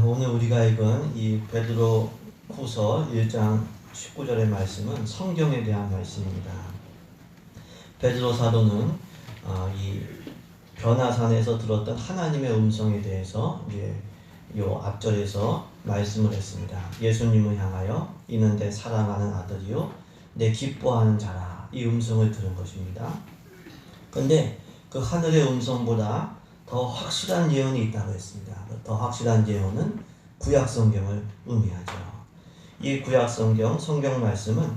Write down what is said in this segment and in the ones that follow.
오늘 우리가 읽은 이 베드로 후서 1장 19절의 말씀은 성경에 대한 말씀입니다. 베드로 사도는 이 변화산에서 들었던 하나님의 음성에 대해서 요 앞절에서 말씀을 했습니다. 예수님을 향하여 이는 내 사랑하는 아들이요 내 기뻐하는 자라, 이 음성을 들은 것입니다. 그런데 그 하늘의 음성보다 더 확실한 예언이 있다고 했습니다. 더 확실한 예언은 구약 성경을 의미하죠. 이 구약 성경 말씀은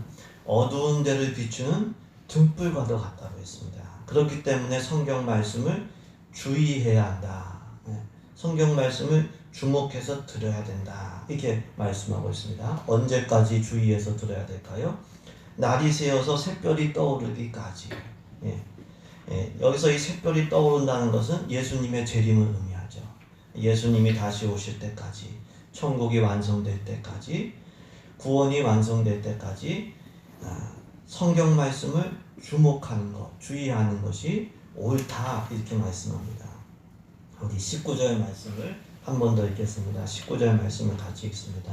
어두운 데를 비추는 등불과도 같다고 했습니다. 그렇기 때문에 성경 말씀을 주의해야 한다. 성경 말씀을 주목해서 들어야 된다. 이렇게 말씀하고 있습니다. 언제까지 주의해서 들어야 될까요? 날이 새어서 샛별이 떠오르기까지. 여기서 이 샛별이 떠오른다는 것은 예수님의 재림을 의미하죠. 예수님이 다시 오실 때까지, 천국이 완성될 때까지, 구원이 완성될 때까지 성경 말씀을 주목하는 것, 주의하는 것이 옳다, 이렇게 말씀합니다. 우리 19절 말씀을 한 번 더 읽겠습니다. 19절 말씀을 같이 읽습니다.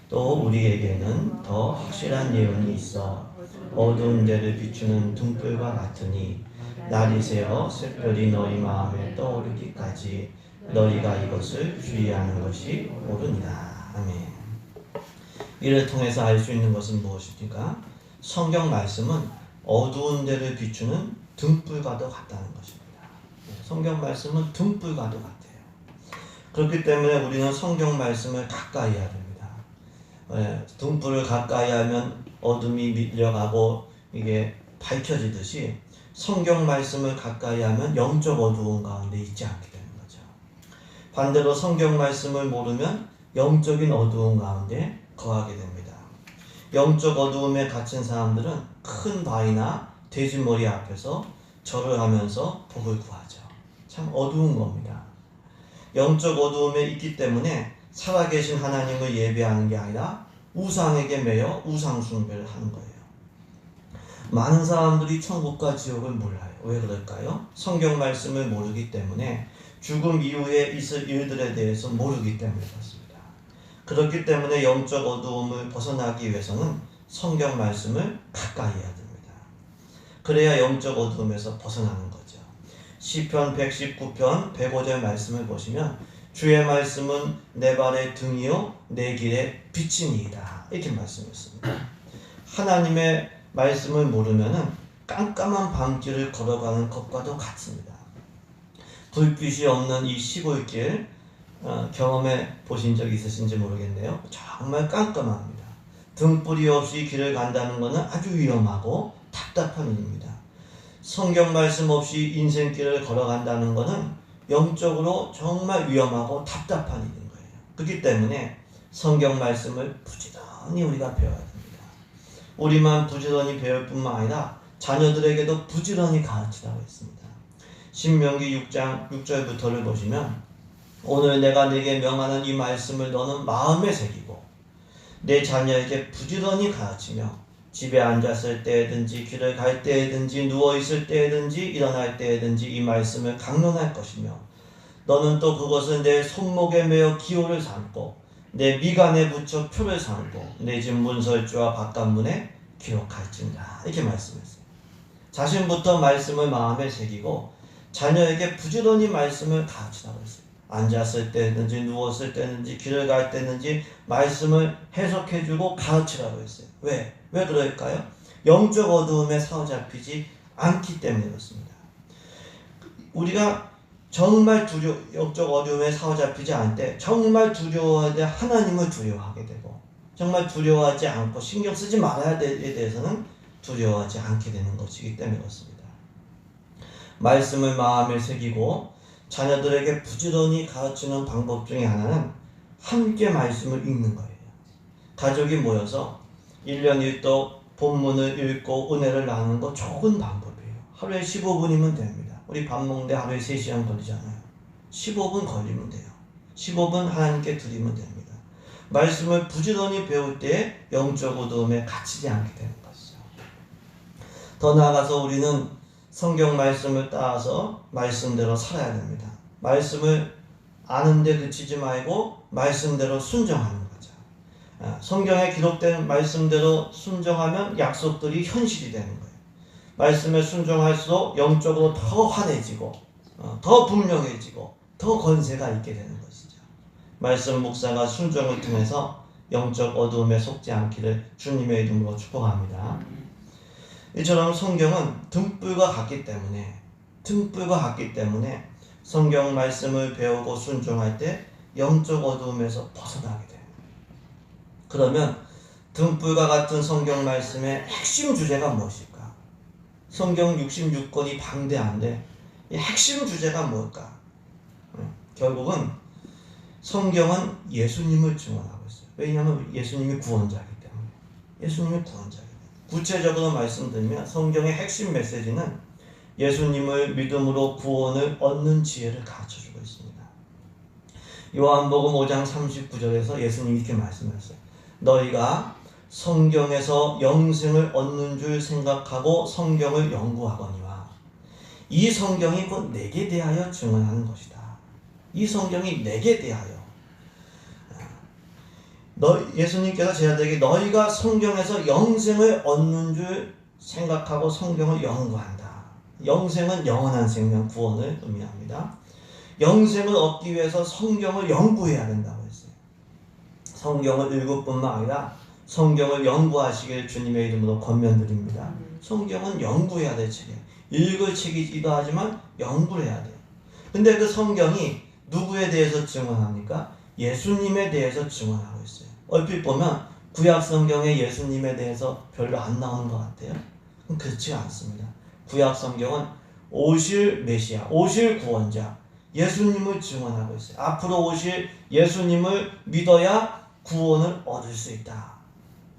또 우리에게는 더 확실한 예언이 있어 어두운 데를 비추는 등불과 같으니 날이 새어 샛별이 너희 마음에 떠오르기까지 너희가 이것을 주의하는 것이 옳으니라. 아멘. 이를 통해서 알 수 있는 것은 무엇입니까? 성경 말씀은 어두운 데를 비추는 등불과도 같다는 것입니다. 성경 말씀은 등불과도 같아요. 그렇기 때문에 우리는 성경 말씀을 가까이 해야 됩니다. 등불을 가까이 하면 어둠이 밀려가고 이게 밝혀지듯이 성경 말씀을 가까이 하면 영적 어두운 가운데 있지 않게 되는 거죠. 반대로 성경 말씀을 모르면 영적인 어두운 가운데 거하게 됩니다. 영적 어두움에 갇힌 사람들은 큰 바위나 돼지머리 앞에서 절을 하면서 복을 구하죠. 참 어두운 겁니다. 영적 어두움에 있기 때문에 살아계신 하나님을 예배하는 게 아니라 우상에게 매여 우상 숭배를 하는 거예요. 많은 사람들이 천국과 지옥을 몰라요. 왜 그럴까요? 성경 말씀을 모르기 때문에, 죽음 이후에 있을 일들에 대해서 모르기 때문에 그렇습니다. 그렇기 때문에 영적 어두움을 벗어나기 위해서는 성경 말씀을 가까이 해야 됩니다. 그래야 영적 어두움에서 벗어나는 거죠. 시편 119편 105절 말씀을 보시면 주의 말씀은 내 발의 등이요 내 길의 빛이니이다, 이렇게 말씀했습니다. 하나님의 말씀을 모르면은 깜깜한 밤길을 걸어가는 것과도 같습니다. 불빛이 없는 이 시골길 경험해 보신 적 있으신지 모르겠네요. 정말 깜깜합니다. 등불이 없이 길을 간다는 것은 아주 위험하고 답답한 일입니다. 성경 말씀 없이 인생길을 걸어간다는 것은 영적으로 정말 위험하고 답답한 일인 거예요. 그렇기 때문에 성경 말씀을 부지런히 우리가 배워야 됩니다. 우리만 부지런히 배울 뿐만 아니라 자녀들에게도 부지런히 가르치라고 했습니다. 신명기 6장 6절부터를 보시면 오늘 내가 네게 명하는 이 말씀을 너는 마음에 새기고 내 자녀에게 부지런히 가르치며 집에 앉았을 때든지 길을 갈 때든지 누워있을 때든지 일어날 때든지 이 말씀을 강론할 것이며 너는 또 그것을 내 손목에 매어 기호를 삼고 내 미간에 붙여 표를 삼고 내 집 문설주와 바깥문에 기록할지니라, 이렇게 말씀했어요. 자신부터 말씀을 마음에 새기고 자녀에게 부지런히 말씀을 가르치라고 했어요. 앉았을 때든지 누웠을 때든지 길을 갈 때든지 말씀을 해석해주고 가르치라고 했어요. 왜 그럴까요? 영적 어두움에 사로잡히지 않기 때문에 그렇습니다. 우리가 정말 영적 어두움에 사로잡히지 않을 때 정말 두려워할 때 하나님을 두려워하게 되고, 정말 두려워하지 않고 신경 쓰지 말아야 될에 대해서는 두려워하지 않게 되는 것이기 때문에 그렇습니다. 말씀을 마음에 새기고 자녀들에게 부지런히 가르치는 방법 중에 하나는 함께 말씀을 읽는 거예요. 가족이 모여서 1년 1도 본문을 읽고 은혜를 나누는 거 좋은 방법이에요. 하루에 15분이면 됩니다. 우리 밥 먹는데 하루에 3시간 걸리잖아요. 15분 걸리면 돼요. 15분 하나님께 드리면 됩니다. 말씀을 부지런히 배울 때 영적 어두움에 갇히지 않게 되는 것이죠. 더 나아가서 우리는 성경 말씀을 따라서 말씀대로 살아야 됩니다. 말씀을 아는데 그치지 말고 말씀대로 순종하는 거죠. 성경에 기록된 말씀대로 순종하면 약속들이 현실이 되는 거예요. 말씀에 순종할수록 영적으로 더 환해지고 더 분명해지고 더 권세가 있게 되는 것이죠. 말씀 묵상과 순종을 통해서 영적 어두움에 속지 않기를 주님의 이름으로 축복합니다. 이처럼 성경은 등불과 같기 때문에 성경 말씀을 배우고 순종할 때 영적 어두움에서 벗어나게 돼요. 그러면 등불과 같은 성경 말씀의 핵심 주제가 무엇일까? 성경 66권이 방대한데 이 핵심 주제가 뭘까? 결국은 성경은 예수님을 증언하고 있어요. 왜냐하면 예수님이 구원자이기 때문에. 예수님이 구원자이기 때문에. 구체적으로 말씀드리면 성경의 핵심 메시지는 예수님을 믿음으로 구원을 얻는 지혜를 가르쳐주고 있습니다. 요한복음 5장 39절에서 예수님이 이렇게 말씀하셨어요. 너희가 성경에서 영생을 얻는 줄 생각하고 성경을 연구하거니와 이 성경이 곧 내게 대하여 증언하는 것이다. 이 성경이 내게 대하여 예수님께서 제자들에게 너희가 성경에서 영생을 얻는 줄 생각하고 성경을 연구한다. 영생은 영원한 생명, 구원을 의미합니다. 영생을 얻기 위해서 성경을 연구해야 된다고 했어요. 성경을 읽을 뿐만 아니라 성경을 연구하시길 주님의 이름으로 권면드립니다. 성경은 연구해야 될 책이에요. 읽을 책이기도 하지만 연구를 해야 돼요. 근데 그 성경이 누구에 대해서 증언합니까? 예수님에 대해서 증언하고 있어요. 얼핏 보면 구약 성경에 예수님에 대해서 별로 안 나오는 것 같아요. 그렇지 않습니다. 구약 성경은 오실 메시아, 오실 구원자, 예수님을 증언하고 있어요. 앞으로 오실 예수님을 믿어야 구원을 얻을 수 있다.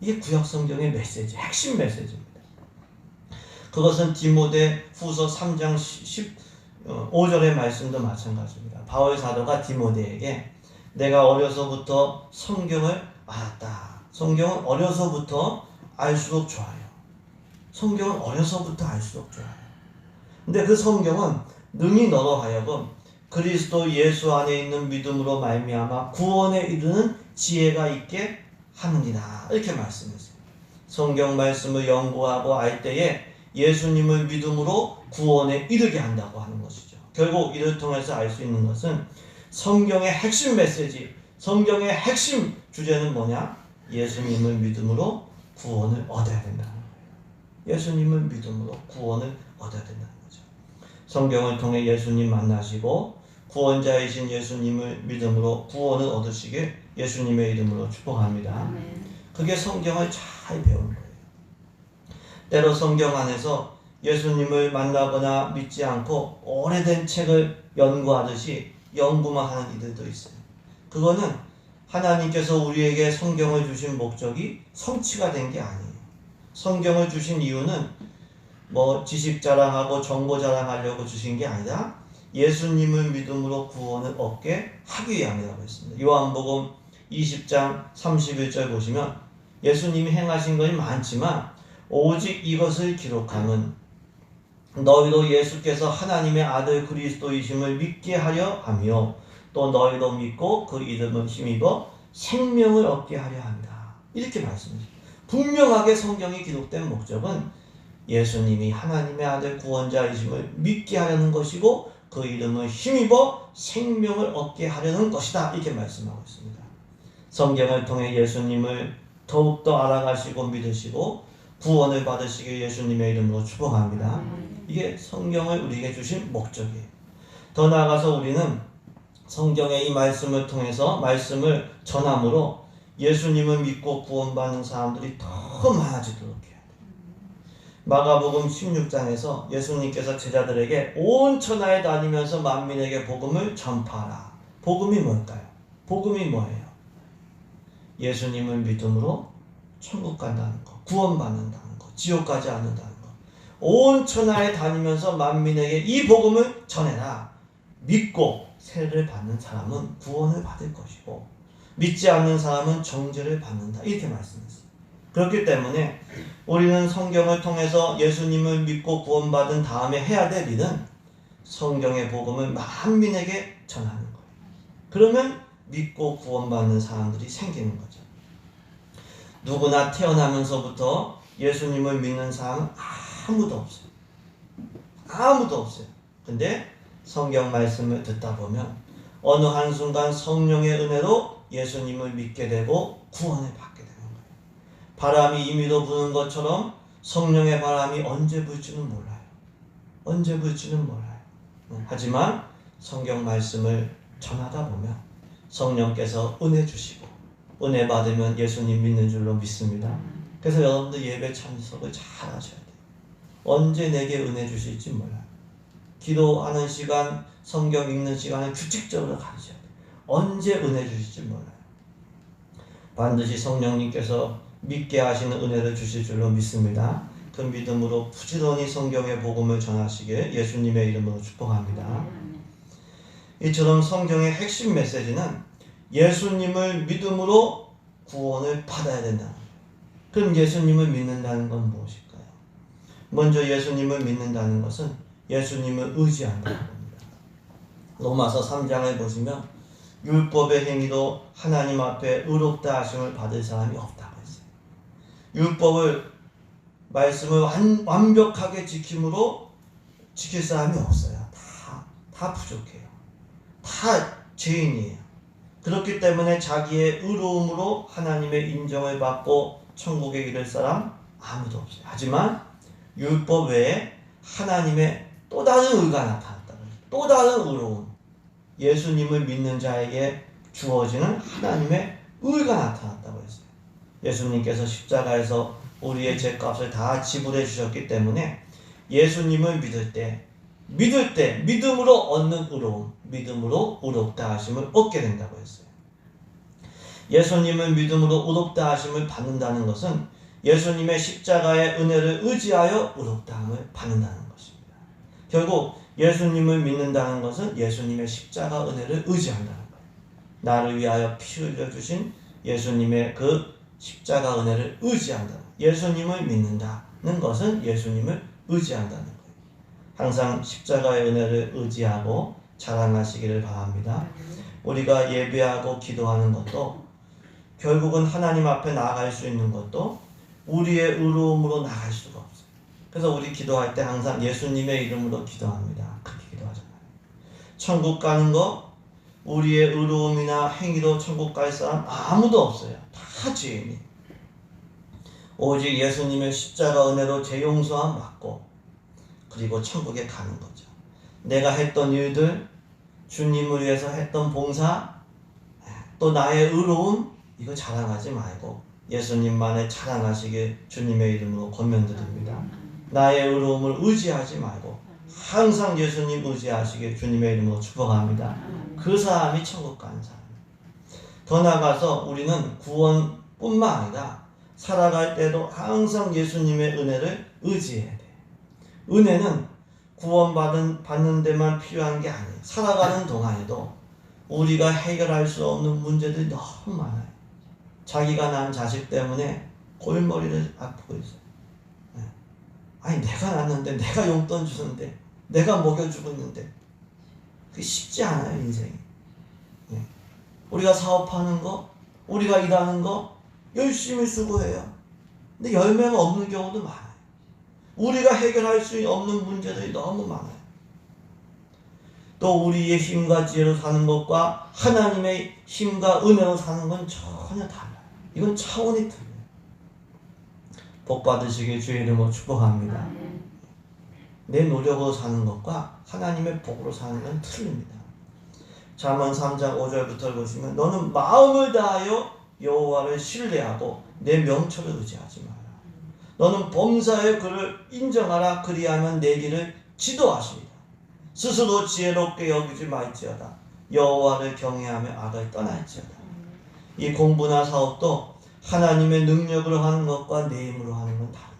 이게 구약 성경의 메시지, 핵심 메시지입니다. 그것은 디모데 후서 3장 15절의 말씀도 마찬가지입니다. 바울 사도가 디모데에게 내가 어려서부터 성경을 알았다. 성경은 어려서부터 알수록 좋아요. 성경은 어려서부터 알수록 좋아요. 근데 그 성경은 능히 너로 하여금 그리스도 예수 안에 있는 믿음으로 말미암아 구원에 이르는 지혜가 있게 하느니라. 이렇게 말씀했어요. 성경 말씀을 연구하고 알 때에 예수님을 믿음으로 구원에 이르게 한다고 하는 것이죠. 결국 이를 통해서 알 수 있는 것은 성경의 핵심 메시지, 성경의 핵심 주제는 뭐냐? 예수님을 믿음으로 구원을 얻어야 된다는 거예요. 예수님을 믿음으로 구원을 얻어야 된다는 거죠. 성경을 통해 예수님 만나시고 구원자이신 예수님을 믿음으로 구원을 얻으시길 예수님의 이름으로 축복합니다. 그게 성경을 잘 배우는 거예요. 때로 성경 안에서 예수님을 만나거나 믿지 않고 오래된 책을 연구하듯이 연구만 하는 이들도 있어요. 그거는 하나님께서 우리에게 성경을 주신 목적이 성취가 된 게 아니에요. 성경을 주신 이유는 지식 자랑하고 정보 자랑하려고 주신 게 아니라 예수님을 믿음으로 구원을 얻게 하기 위함이라고 했습니다. 요한복음 20장 31절 보시면 예수님이 행하신 것이 많지만 오직 이것을 기록함은 너희도 예수께서 하나님의 아들 그리스도이심을 믿게 하려 하며 또 너희도 믿고 그 이름을 힘입어 생명을 얻게 하려 한다. 이렇게 말씀하십니다. 분명하게 성경이 기록된 목적은 예수님이 하나님의 아들 구원자이심을 믿게 하려는 것이고 그 이름을 힘입어 생명을 얻게 하려는 것이다. 이렇게 말씀하고 있습니다. 성경을 통해 예수님을 더욱더 알아가시고 믿으시고 구원을 받으시길 예수님의 이름으로 축복합니다. 이게 성경을 우리에게 주신 목적이에요. 더 나아가서 우리는 성경의 이 말씀을 통해서 말씀을 전함으로 예수님을 믿고 구원받는 사람들이 더 많아지도록 해야 돼요. 마가복음 16장에서 예수님께서 제자들에게 온 천하에 다니면서 만민에게 복음을 전파하라. 복음이 뭘까요? 복음이 뭐예요? 예수님을 믿음으로 천국 간다는 거, 구원받는다는 거, 지옥 가지 않는다는 거. 온 천하에 다니면서 만민에게 이 복음을 전해라. 믿고 세례를 받는 사람은 구원을 받을 것이고 믿지 않는 사람은 정죄를 받는다. 이렇게 말씀했어요. 그렇기 때문에 우리는 성경을 통해서 예수님을 믿고 구원받은 다음에 해야 될 일은 성경의 복음을 만민에게 전하는 거예요. 그러면 믿고 구원받는 사람들이 생기는 거죠. 누구나 태어나면서부터 예수님을 믿는 사람은 아무도 없어요. 아무도 없어요. 근데 성경 말씀을 듣다 보면 어느 한순간 성령의 은혜로 예수님을 믿게 되고 구원을 받게 되는 거예요. 바람이 임의로 부는 것처럼 성령의 바람이 언제 불지는 몰라요. 언제 불지는 몰라요. 하지만 성경 말씀을 전하다 보면 성령께서 은혜 주시고 은혜 받으면 예수님 믿는 줄로 믿습니다. 그래서 여러분들 예배 참석을 잘 하셔야 돼요. 언제 내게 은혜 주실지 몰라요. 기도하는 시간, 성경 읽는 시간을 규칙적으로 가르쳐야 돼요. 언제 은혜 주실지 몰라요. 반드시 성령님께서 믿게 하시는 은혜를 주실 줄로 믿습니다. 그 믿음으로 부지런히 성경의 복음을 전하시길 예수님의 이름으로 축복합니다. 이처럼 성경의 핵심 메시지는 예수님을 믿음으로 구원을 받아야 된다. 그럼 예수님을 믿는다는 건 무엇일까요? 먼저 예수님을 믿는다는 것은 예수님을 의지한다는 겁니다. 로마서 3장을 보시면 율법의 행위로 하나님 앞에 의롭다 하심을 받을 사람이 없다고 했어요. 율법을 말씀을 완벽하게 지킴으로 지킬 사람이 없어요. 다 부족해요. 다 죄인이에요. 그렇기 때문에 자기의 의로움으로 하나님의 인정을 받고 천국에 이를 사람 아무도 없어요. 하지만 율법 외에 하나님의 또 다른 의가 나타났다. 또 다른 의로움. 예수님을 믿는 자에게 주어지는 하나님의 의가 나타났다고 했어요. 예수님께서 십자가에서 우리의 죄값을 다 지불해 주셨기 때문에 예수님을 믿을 때 믿음으로 얻는 의로움, 믿음으로 의롭다 하심을 얻게 된다고 했어요. 예수님을 믿음으로 의롭다 하심을 받는다는 것은 예수님의 십자가의 은혜를 의지하여 의롭다 함을 받는다는 것입니다. 결국 예수님을 믿는다는 것은 예수님의 십자가 은혜를 의지한다는 거예요. 나를 위하여 피 흘려주신 예수님의 그 십자가 은혜를 의지한다. 예수님을 믿는다는 것은 예수님을 의지한다는 거예요. 항상 십자가의 은혜를 의지하고 자랑하시기를 바랍니다. 우리가 예배하고 기도하는 것도 결국은 하나님 앞에 나아갈 수 있는 것도 우리의 의로움으로 나갈 수가 없어요. 그래서 우리 기도할 때 항상 예수님의 이름으로 기도합니다. 그렇게 기도하잖아요. 천국 가는 거 우리의 의로움이나 행위로 천국 갈 사람 아무도 없어요. 다 죄인이. 오직 예수님의 십자가 은혜로 죄 용서함 받고 그리고 천국에 가는 거죠. 내가 했던 일들, 주님을 위해서 했던 봉사, 또 나의 의로움 이거 자랑하지 말고 예수님만을 자랑하시길 주님의 이름으로 권면드립니다. 나의 의로움을 의지하지 말고 항상 예수님 의지하시길 주님의 이름으로 축복합니다. 그 사람이 천국 가는 사람이에요. 더 나아가서 우리는 구원뿐만 아니라 살아갈 때도 항상 예수님의 은혜를 의지해야 돼요. 은혜는 구원받는 데만 필요한 게 아니에요. 살아가는 동안에도 우리가 해결할 수 없는 문제들이 너무 많아요. 자기가 낳은 자식 때문에 골머리를 아프고 있어요. 아니 내가 낳았는데 내가 용돈 주는데 내가 먹여주고 있는데 그게 쉽지 않아요. 인생이. 우리가 사업하는 거 우리가 일하는 거 열심히 수고해요. 근데 열매가 없는 경우도 많아요. 우리가 해결할 수 없는 문제들이 너무 많아요. 또 우리의 힘과 지혜로 사는 것과 하나님의 힘과 은혜로 사는 건 전혀 달라요. 이건 차원이 틀려요. 복 받으시길 주의 이름으로 축복합니다. 내 노력으로 사는 것과 하나님의 복으로 사는 건 틀립니다. 잠언 3장 5절부터 보시면 너는 마음을 다하여 여호와를 신뢰하고 내 명철을 의지하지 마라. 너는 범사의 그를 인정하라. 그리하면 내 길을 지도하시리라. 스스로 지혜롭게 여기지 말지어다. 여호와를 경외하며 악을 떠날지어다. 이 공부나 사업도 하나님의 능력으로 하는 것과 내 힘으로 하는 건 다릅니다.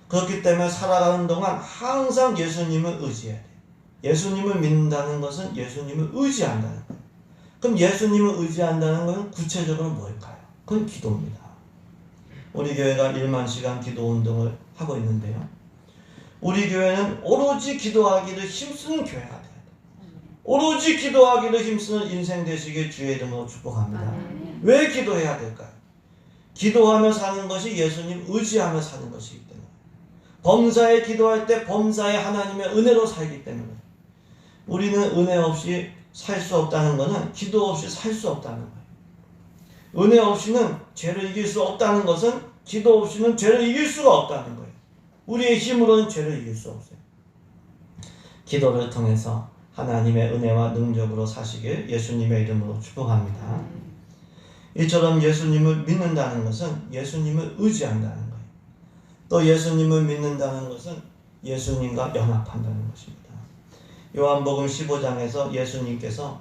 그렇기 때문에 살아가는 동안 항상 예수님을 의지해야 돼요. 예수님을 믿는다는 것은 예수님을 의지한다는 거예요. 그럼 예수님을 의지한다는 것은 구체적으로 뭘까요? 그건 기도입니다. 우리 교회가 1만 시간 기도 운동을 하고 있는데요. 우리 교회는 오로지 기도하기를 힘쓰는 교회가 돼야 돼요. 오로지 기도하기를 힘쓰는 인생 되시길 주의 이름으로 축복합니다. 왜 기도해야 될까요? 기도하며 사는 것이 예수님 의지하며 사는 것이기 때문에, 범사에 기도할 때 범사에 하나님의 은혜로 살기 때문에, 우리는 은혜 없이 살 수 없다는 것은 기도 없이 살 수 없다는 거예요. 은혜 없이는 죄를 이길 수 없다는 것은 기도 없이는 죄를 이길 수가 없다는 거예요. 우리의 힘으로는 죄를 이길 수 없어요. 기도를 통해서 하나님의 은혜와 능력으로 사시길 예수님의 이름으로 축복합니다. 이처럼 예수님을 믿는다는 것은 예수님을 의지한다는 거예요. 또 예수님을 믿는다는 것은 예수님과 연합한다는 것입니다. 요한복음 15장에서 예수님께서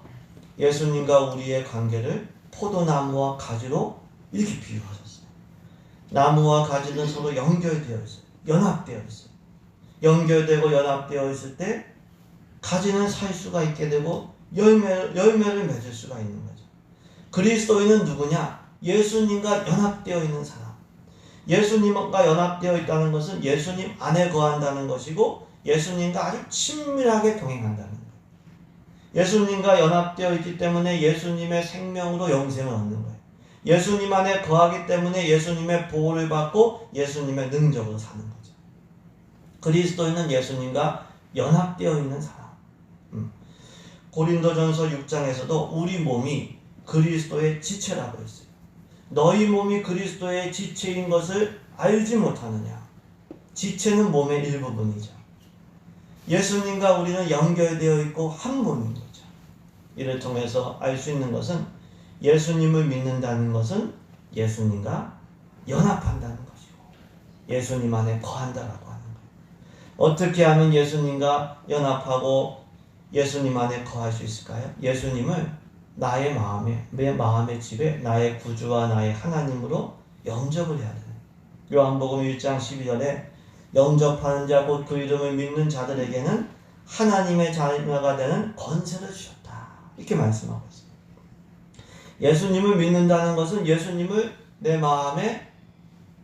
예수님과 우리의 관계를 포도나무와 가지로 이렇게 비유하셨어요. 나무와 가지는 서로 연결되어 있어요. 연합되어 있어요. 연결되고 연합되어 있을 때 가지는 살 수가 있게 되고 열매를 맺을 수가 있는 거죠. 그리스도인은 누구냐? 예수님과 연합되어 있는 사람. 예수님과 연합되어 있다는 것은 예수님 안에 거한다는 것이고 예수님과 아주 친밀하게 동행한다는 거예요. 예수님과 연합되어 있기 때문에 예수님의 생명으로 영생을 얻는 거예요. 예수님 안에 거하기 때문에 예수님의 보호를 받고 예수님의 능력으로 사는 거죠. 그리스도인은 예수님과 연합되어 있는 사람. 고린도전서 6장에서도 우리 몸이 그리스도의 지체라고 했어요. 너희 몸이 그리스도의 지체인 것을 알지 못하느냐. 지체는 몸의 일부분이죠. 예수님과 우리는 연결되어 있고 한 몸인 거죠. 이를 통해서 알 수 있는 것은 예수님을 믿는다는 것은 예수님과 연합한다는 것이고 예수님 안에 거한다라고 하는 거예요. 어떻게 하면 예수님과 연합하고 예수님 안에 거할 수 있을까요? 예수님을 나의 마음에, 내 마음의 집에 나의 구주와 나의 하나님으로 영접을 해야 돼요. 요한복음 1장 12절에 영접하는 자 곧 그 이름을 믿는 자들에게는 하나님의 자녀가 되는 권세를 주셨다. 이렇게 말씀하고 있어요. 예수님을 믿는다는 것은 예수님을 내 마음의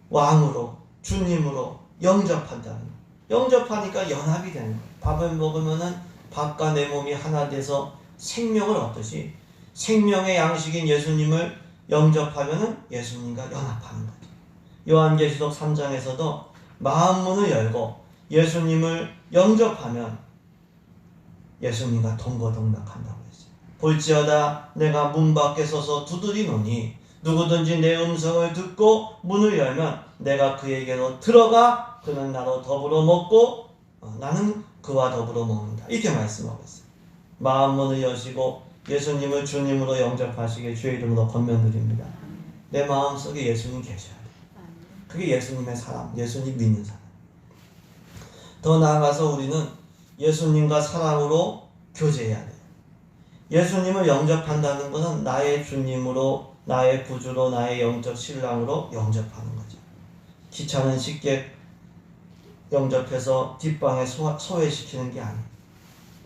왕으로, 주님으로 영접한다는 거예요. 영접하니까 연합이 되는 거예요. 밥을 먹으면은 밥과 내 몸이 하나 돼서 생명을 얻듯이 생명의 양식인 예수님을 영접하면은 예수님과 연합하는 거죠. 요한계시록 3장에서도 마음 문을 열고 예수님을 영접하면 예수님과 동거동락한다고 했어요. 볼지어다 내가 문 밖에 서서 두드리노니 누구든지 내 음성을 듣고 문을 열면 내가 그에게로 들어가 그는 나로 더불어 먹고 나는 그와 더불어 먹는다. 이렇게 말씀하고 있어요. 마음 문을 여시고 예수님을 주님으로 영접하시길 주의 이름으로 권면드립니다. 내 마음속에 예수님 계셔야 돼요. 그게 예수님의 사람, 예수님 믿는 사람. 더 나아가서 우리는 예수님과 사랑으로 교제해야 돼요. 예수님을 영접한다는 것은 나의 주님으로, 나의 구주로, 나의 영적 신랑으로 영접하는 거죠. 기차는 쉽게 영접해서 뒷방에 소외시키는 게 아니에요.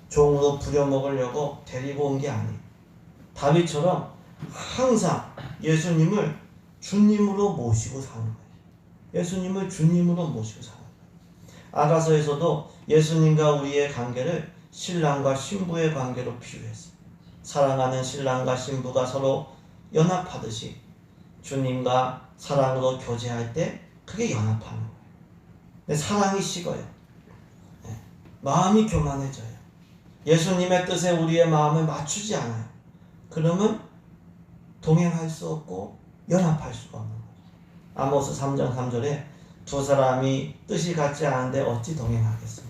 종으로 부려먹으려고 데리고 온 게 아니에요. 다윗처럼 항상 예수님을 주님으로 모시고 사는 거예요. 예수님을 주님으로 모시고 사는 거예요. 아가서에서도 예수님과 우리의 관계를 신랑과 신부의 관계로 비유했어요. 사랑하는 신랑과 신부가 서로 연합하듯이 주님과 사랑으로 교제할 때 그게 연합하는 거예요. 근데 사랑이 식어요. 마음이 교만해져요. 예수님의 뜻에 우리의 마음을 맞추지 않아요. 그러면 동행할 수 없고 연합할 수가 없는 거죠. 아모스 3장 3절에 두 사람이 뜻이 같지 않은데 어찌 동행하겠으며.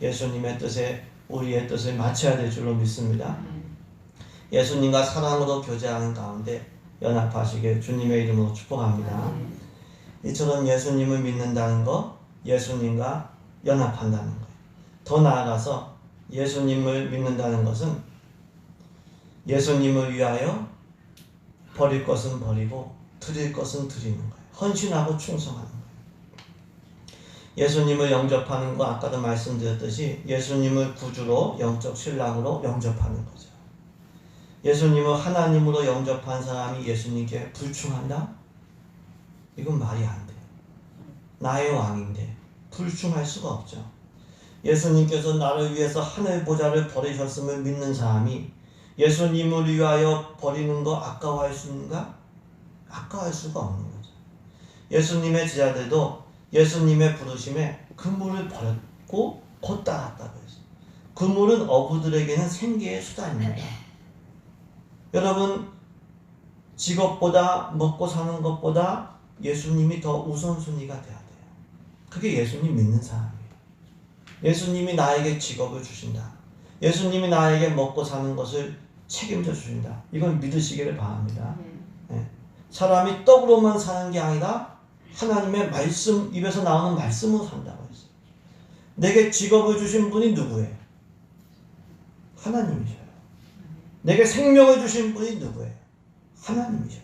예수님의 뜻에 우리의 뜻을 맞춰야 될 줄로 믿습니다. 예수님과 사랑으로 교제하는 가운데 연합하시길 주님의 이름으로 축복합니다. 이처럼 예수님을 믿는다는 것, 예수님과 연합한다는 거예요. 더 나아가서 예수님을 믿는다는 것은 예수님을 위하여 버릴 것은 버리고 드릴 것은 드리는 거예요. 헌신하고 충성하는 거예요. 예수님을 영접하는 거 아까도 말씀드렸듯이 예수님을 구주로 영적 신랑으로 영접하는 거죠. 예수님을 하나님으로 영접한 사람이 예수님께 불충한다? 이건 말이 안 돼요. 나의 왕인데 불충할 수가 없죠. 예수님께서 나를 위해서 하늘 보좌를 버리셨음을 믿는 사람이 예수님을 위하여 버리는 거 아까워할 수 있는가? 아까워할 수가 없는 거죠. 예수님의 제자들도 예수님의 부르심에 그물을 버렸고 곧 따랐다고 했어요. 그물은 어부들에게는 생계의 수단입니다. 여러분, 직업보다 먹고 사는 것보다 예수님이 더 우선순위가 돼야 돼요. 그게 예수님 믿는 사람이에요. 예수님이 나에게 직업을 주신다. 예수님이 나에게 먹고 사는 것을 책임져 주신다. 이걸 믿으시기를 바랍니다. 네. 사람이 떡으로만 사는 게 아니라 하나님의 말씀, 입에서 나오는 말씀으로 산다고 했어요. 내게 직업을 주신 분이 누구예요? 하나님이셔요. 내게 생명을 주신 분이 누구예요? 하나님이셔요.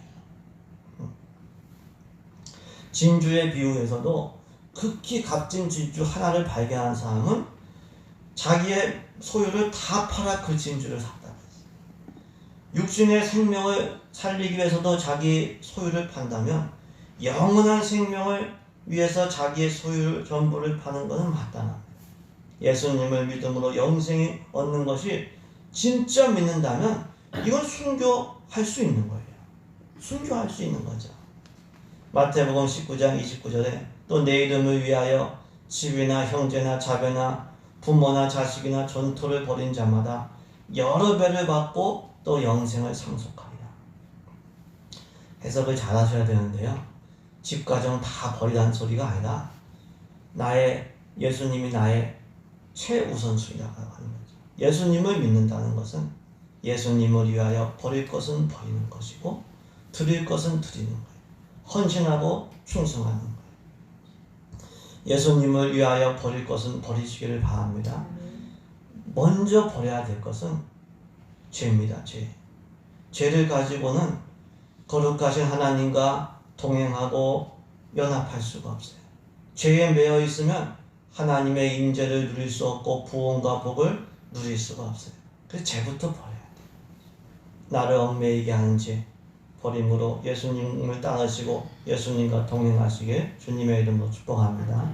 진주의 비유에서도 극히 값진 진주 하나를 발견한 사람은 자기의 소유를 다 팔아 그 진주를 샀다고 했어요. 육신의 생명을 살리기 위해서도 자기 소유를 판다면 영원한 생명을 위해서 자기의 소유 전부를 파는 것은 마땅합니다. 예수님을 믿음으로 영생이 얻는 것이 진짜 믿는다면 이건 순교할 수 있는 거예요. 순교할 수 있는 거죠. 마태복음 19장 29절에 또 내 이름을 위하여 집이나 형제나 자배나 부모나 자식이나 전토를 벌인 자마다 여러 배를 받고 또 영생을 상속하리라. 해석을 잘 하셔야 되는데요. 집 가정 다 버리라는 소리가 아니라 예수님이 나의 최우선순위라고 하는 거죠. 예수님을 믿는다는 것은 예수님을 위하여 버릴 것은 버리는 것이고 드릴 것은 드리는 거예요. 헌신하고 충성하는 거예요. 예수님을 위하여 버릴 것은 버리시기를 바랍니다. 먼저 버려야 될 것은 죄입니다. 죄. 죄를 가지고는 거룩하신 하나님과 동행하고 연합할 수가 없어요. 죄에 매여 있으면 하나님의 임재를 누릴 수 없고 구원과 복을 누릴 수가 없어요. 그래서 죄부터 버려야 돼요. 나를 얽매이게 하는 죄 버림으로 예수님을 따르시고 예수님과 동행하시길 주님의 이름으로 축복합니다.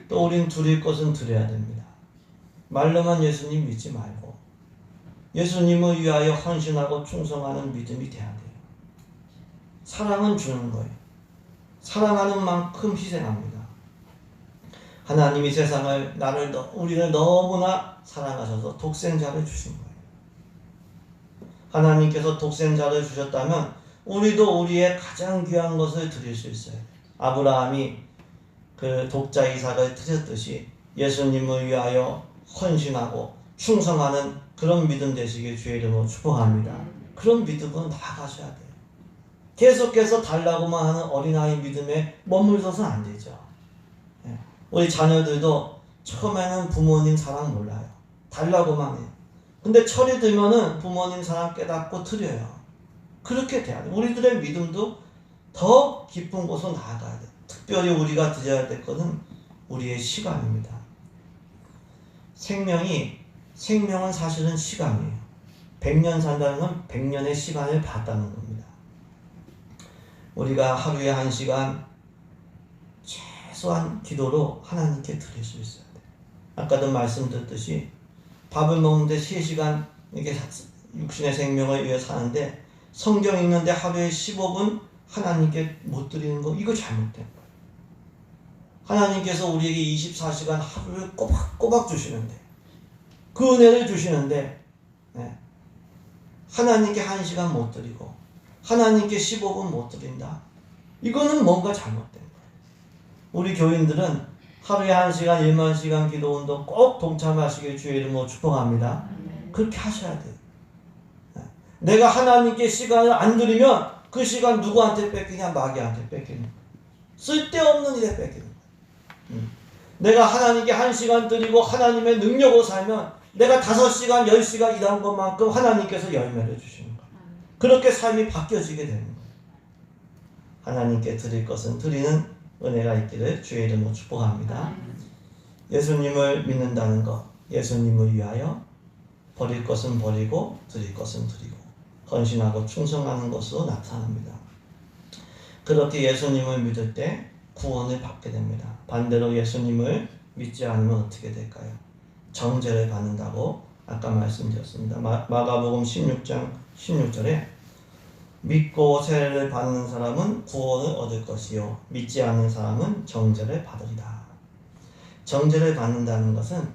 또 우린 드릴 것은 드려야 됩니다. 말로만 예수님 믿지 말고 예수님을 위하여 헌신하고 충성하는 믿음이 돼야 돼요. 사랑은 주는 거예요. 사랑하는 만큼 희생합니다. 하나님이 세상을 우리를 너무나 사랑하셔서 독생자를 주신 거예요. 하나님께서 독생자를 주셨다면 우리도 우리의 가장 귀한 것을 드릴 수 있어요. 아브라함이 그 독자 이삭을 드렸듯이 예수님을 위하여 헌신하고 충성하는 그런 믿음 되시길 주의 이름으로 축복합니다. 그런 믿음으로 나아가셔야 돼요. 계속해서 달라고만 하는 어린아이 믿음에 머물러서는 안 되죠. 우리 자녀들도 처음에는 부모님 사랑 몰라요. 달라고만 해요. 근데 철이 들면은 부모님 사랑 깨닫고 드려요. 그렇게 돼야 돼요. 우리들의 믿음도 더 깊은 곳으로 나아가야 돼요. 특별히 우리가 드려야 될 것은 우리의 시간입니다. 생명은 사실은 시간이에요. 100년 산다는 건 100년의 시간을 받다는 겁니다. 우리가 하루에 1시간 최소한 기도로 하나님께 드릴 수 있어야 돼요. 아까도 말씀드렸듯이 밥을 먹는데 3시간 이렇게 육신의 생명을 위해 사는데 성경 읽는데 하루에 15분 하나님께 못 드리는 거 이거 잘못된 거예요. 하나님께서 우리에게 24시간 하루를 꼬박꼬박 주시는데 그 은혜를 주시는데 하나님께 1시간 못 드리고 하나님께 15분 못 드린다. 이거는 뭔가 잘못된 거예요. 우리 교인들은 하루에 1시간, 1만 시간 기도 운동 꼭 동참하시길 주의 이름으로 축복합니다. 그렇게 하셔야 돼요. 내가 하나님께 시간을 안 드리면 그 시간 누구한테 뺏기냐? 마귀한테 뺏기는 거예요. 쓸데없는 일에 뺏기는 거예요. 내가 하나님께 1시간 드리고 하나님의 능력으로 살면 내가 5시간, 10시간 일한 것만큼 하나님께서 열매를 주시는 거예요. 그렇게 삶이 바뀌어지게 되는 거예요. 하나님께 드릴 것은 드리는 은혜가 있기를 주의 이름으로 축복합니다. 예수님을 믿는다는 것, 예수님을 위하여 버릴 것은 버리고 드릴 것은 드리고 헌신하고 충성하는 것으로 나타납니다. 그렇게 예수님을 믿을 때 구원을 받게 됩니다. 반대로 예수님을 믿지 않으면 어떻게 될까요? 정죄를 받는다고 아까 말씀드렸습니다. 마가복음 16장 16절에 믿고 세례를 받는 사람은 구원을 얻을 것이요 믿지 않는 사람은 정죄를 받으리라. 정죄를 받는다는 것은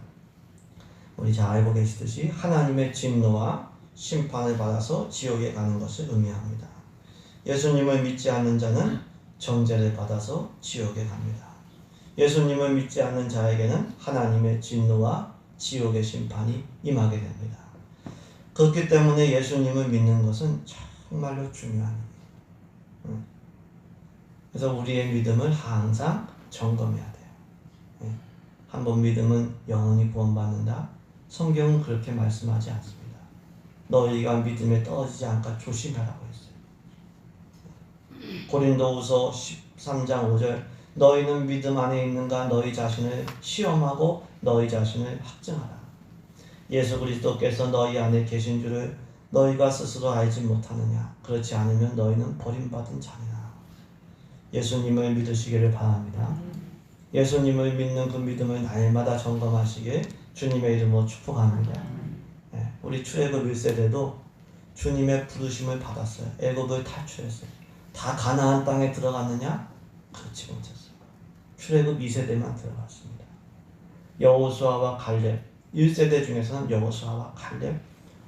우리 잘 알고 계시듯이 하나님의 진노와 심판을 받아서 지옥에 가는 것을 의미합니다. 예수님을 믿지 않는 자는 정죄를 받아서 지옥에 갑니다. 예수님을 믿지 않는 자에게는 하나님의 진노와 지옥의 심판이 임하게 됩니다. 그렇기 때문에 예수님을 믿는 것은 정말로 중요한 일이에요. 그래서 우리의 믿음을 항상 점검해야 돼요. 한번 믿으면 영원히 구원받는다. 성경은 그렇게 말씀하지 않습니다. 너희가 믿음에 떨어지지 않게 조심하라고 했어요. 고린도후서 13장 5절 너희는 믿음 안에 있는가 너희 자신을 시험하고 너희 자신을 확증하라. 예수 그리스도께서 너희 안에 계신 줄을 너희가 스스로 알지 못하느냐. 그렇지 않으면 너희는 버림받은 자니라. 예수님을 믿으시기를 바랍니다. 예수님을 믿는 그 믿음을 날마다 점검하시길 주님의 이름으로 축복합니다. 우리 출애굽 1세대도 주님의 부르심을 받았어요. 애굽을 탈출했어요. 다 가나안 땅에 들어갔느냐? 그렇지 못했어요. 출애굽 2세대만 들어갔습니다. 여호수아와 갈렙 1세대 중에서는 여호수아와 갈렙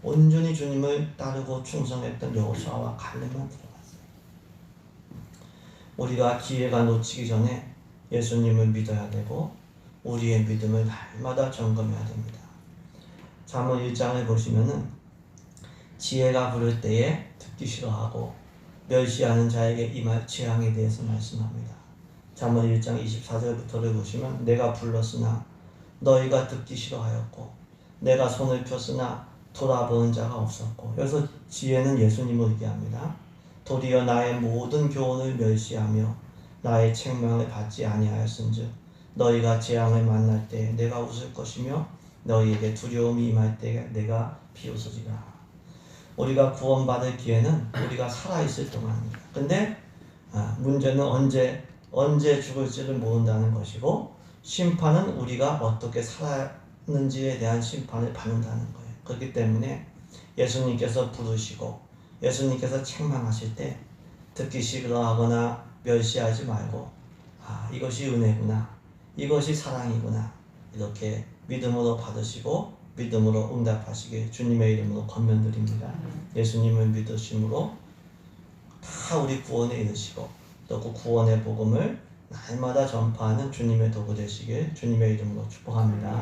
온전히 주님을 따르고 충성했던 여호수아와 갈렙만 들어갔어요. 우리가 기회가 놓치기 전에 예수님을 믿어야 되고 우리의 믿음을 날마다 점검해야 됩니다. 잠언 1장을 보시면은 지혜가 부를 때에 듣기 싫어하고 멸시하는 자에게 임할 재앙에 대해서 말씀합니다. 잠언 1장 24절부터를 보시면 내가 불렀으나 너희가 듣기 싫어하였고 내가 손을 폈으나 돌아보는 자가 없었고. 여기서 지혜는 예수님을 얘기합니다. 도리어 나의 모든 교훈을 멸시하며 나의 책망을 받지 아니하였은즉 너희가 재앙을 만날 때 내가 웃을 것이며 너희에게 두려움이 임할 때 내가 비웃으리라. 우리가 구원받을 기회는 우리가 살아있을 동안입니다. 근데 문제는 언제 죽을지를 모른다는 것이고 심판은 우리가 어떻게 살았는지에 대한 심판을 받는다는 거예요. 그렇기 때문에 예수님께서 부르시고 예수님께서 책망하실 때 듣기 싫어하거나 멸시하지 말고 이것이 은혜구나, 이것이 사랑이구나 이렇게 믿음으로 받으시고 믿음으로 응답하시길 주님의 이름으로 권면드립니다. 예수님을 믿으심으로 다 우리 구원에 이르시고 또 그 구원의 복음을 날마다 전파하는 주님의 도구 되시길 주님의 이름으로 축복합니다.